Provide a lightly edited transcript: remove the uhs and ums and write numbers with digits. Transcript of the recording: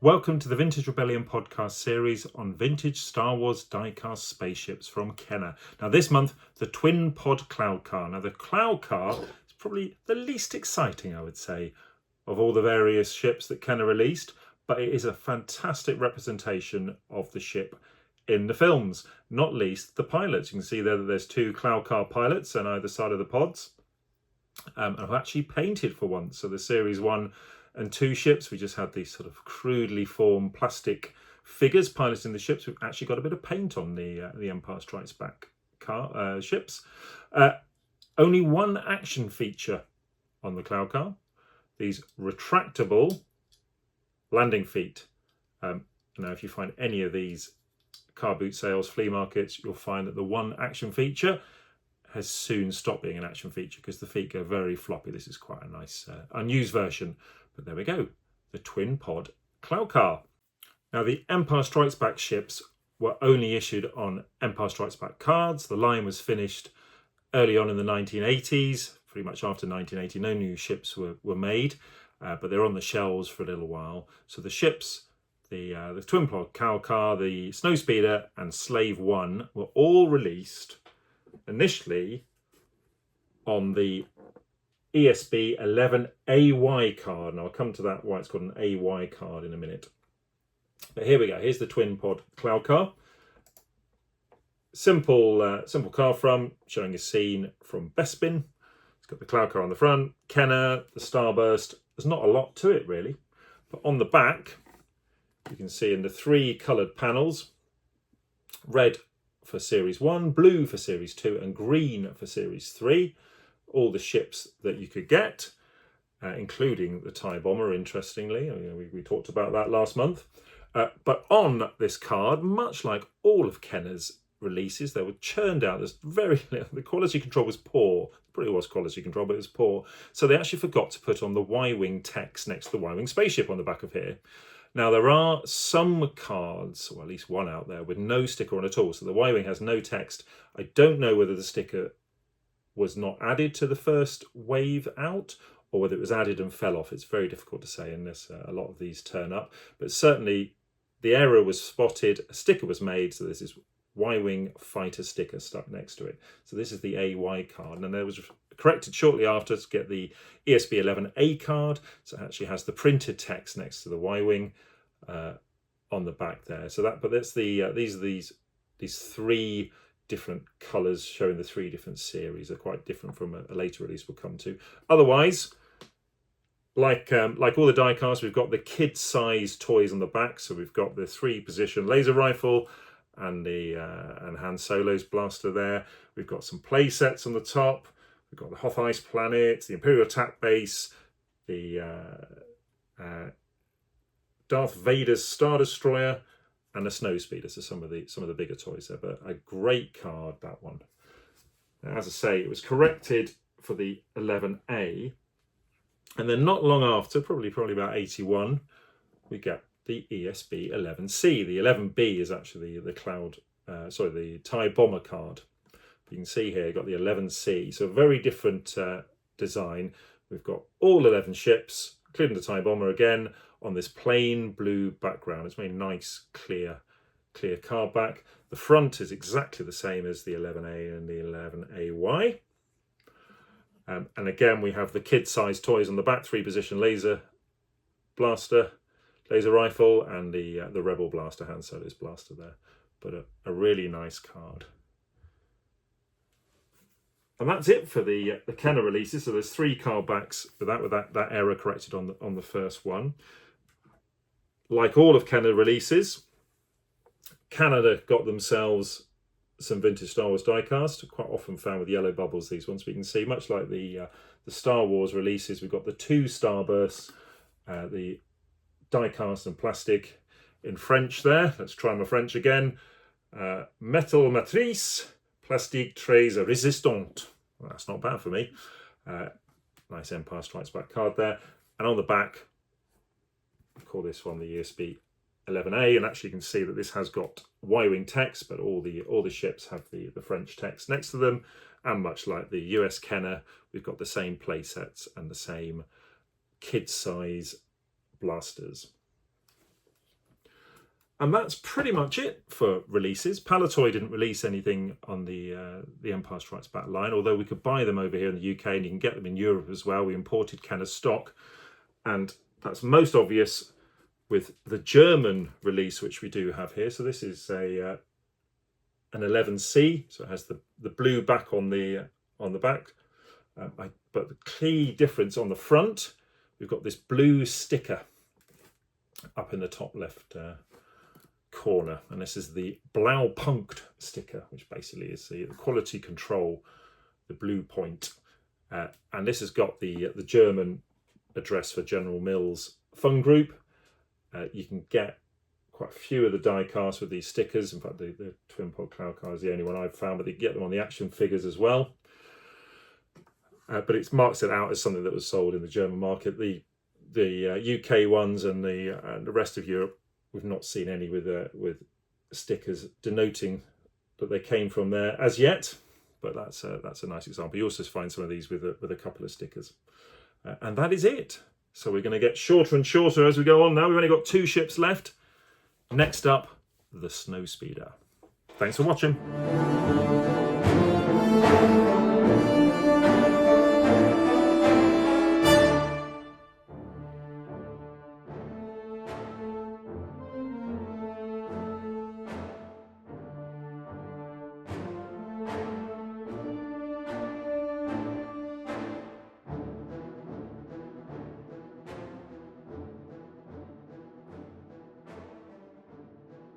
Welcome to the Vintage Rebellion podcast series on vintage Star Wars diecast spaceships from Kenner. Now this month, the twin pod Cloud Car. Now the Cloud Car is probably the least exciting, I would say, of all the various ships that Kenner released, but it is a fantastic representation of the ship in the films, not least the pilots. You can see there that there's two Cloud Car pilots on either side of the pods. I've actually painted for once. So the Series 1 and 2 ships, we just had these sort of crudely formed plastic figures piloting the ships. We've actually got a bit of paint on the Empire Strikes Back ships. Only one action feature on the Cloud Car. These retractable landing feet. Now, if you find any of these car boot sales, flea markets, you'll find that the one action feature has soon stopped being an action feature because the feet go very floppy. This is quite a nice unused version, but there we go, the twin pod Cloud Car. Now the Empire Strikes Back ships were only issued on Empire Strikes Back cards. The line was finished early on in the 1980s, pretty much after 1980. No new ships were made, but they're on the shelves for a little while. So the ships, the twin pod Cloud Car, the Snowspeeder and Slave 1 were all released initially on the ESB 11AY card. And I'll come to that, why it's called an AY card in a minute. But here we go. Here's the twin pod Cloud Car. Simple car front, showing a scene from Bespin. It's got the Cloud Car on the front, Kenner, the Starburst. There's not a lot to it really. But on the back, you can see in the 3 coloured panels, red for Series 1, blue for Series 2 and green for Series 3. All the ships that you could get, including the TIE Bomber, interestingly. We talked about that last month. But on this card, much like all of Kenner's releases, they were churned out. There's very little. The quality control was poor. It probably was quality control, but it was poor. So they actually forgot to put on the Y-Wing text next to the Y-Wing spaceship on the back of here. Now, there are some cards, or at least one out there, with no sticker on at all. So the Y-Wing has no text. I don't know whether the sticker was not added to the first wave out, or whether it was added and fell off. It's very difficult to say unless a lot of these turn up. But certainly the error was spotted, a sticker was made, so this is Y-Wing fighter sticker stuck next to it. So this is the AY card, and there was corrected shortly after to get the ESB 11A card. So it actually has the printed text next to the Y-Wing on the back there. So that, but that's the these 3 different colours showing the 3 different series. Are quite different from a later release we'll come to. Otherwise, like all the die casts, we've got the kid size toys on the back. So we've got the 3-position laser rifle and the and Han Solo's blaster there. We've got some play sets on the top. We've got the Hoth Ice Planet, the Imperial Attack Base, the Darth Vader's Star Destroyer, and the Snowspeeder. So some of the bigger toys there, but a great card, that one. Now, as I say, it was corrected for the 11A, and then not long after, probably about 81, we get the ESB 11C. The 11B is actually the TIE Bomber card. You can see here, got the 11C. So a very different design. We've got all 11 ships, including the TIE Bomber again, on this plain blue background. It's very nice, clear card back. The front is exactly the same as the 11A and the 11AY. And again, we have the kid-sized toys on the back, 3-position laser blaster, laser rifle, and the Rebel blaster, Han Solo's blaster there. But a really nice card. And that's it for the Kenner releases. So there's 3 card backs with that error corrected on the first one. Like all of Kenner releases, Canada got themselves some vintage Star Wars diecast, quite often found with yellow bubbles, these ones. We can see, much like the Star Wars releases, we've got the 2 Starbursts, the diecast and plastic in French there. Let's try my French again. Metal matrice, plastique très résistante. Well, that's not bad for me. Nice Empire Strikes Back card there. And on the back, I call this one the ESB 11A, and actually you can see that this has got Y-Wing text, but all the ships have the French text next to them. And much like the US Kenner, we've got the same play sets and the same kid size blasters. And that's pretty much it for releases. Palitoy didn't release anything on the Empire Strikes Back line, although we could buy them over here in the UK, and you can get them in Europe as well. We imported Kenner stock, and that's most obvious with the German release, which we do have here. So this is an 11C, so it has the blue back on the back. But the key difference on the front, we've got this blue sticker up in the top left corner, and this is the Blaupunkt sticker, which basically is the quality control, the blue point, and this has got the German address for General Mills Fun Group. You can get quite a few of the die casts with these stickers. In fact, the twin pod cloud car is the only one I've found, but you can get them on the action figures as well. But it marks it out as something that was sold in the German market. The UK ones and the rest of Europe, we've not seen any with stickers denoting that they came from there as yet. But that's a nice example. You also find some of these with a couple of stickers, and that is it. So we're going to get shorter and shorter as we go on now. We've only got 2 ships left. Next up, the Snowspeeder. Thanks for watching.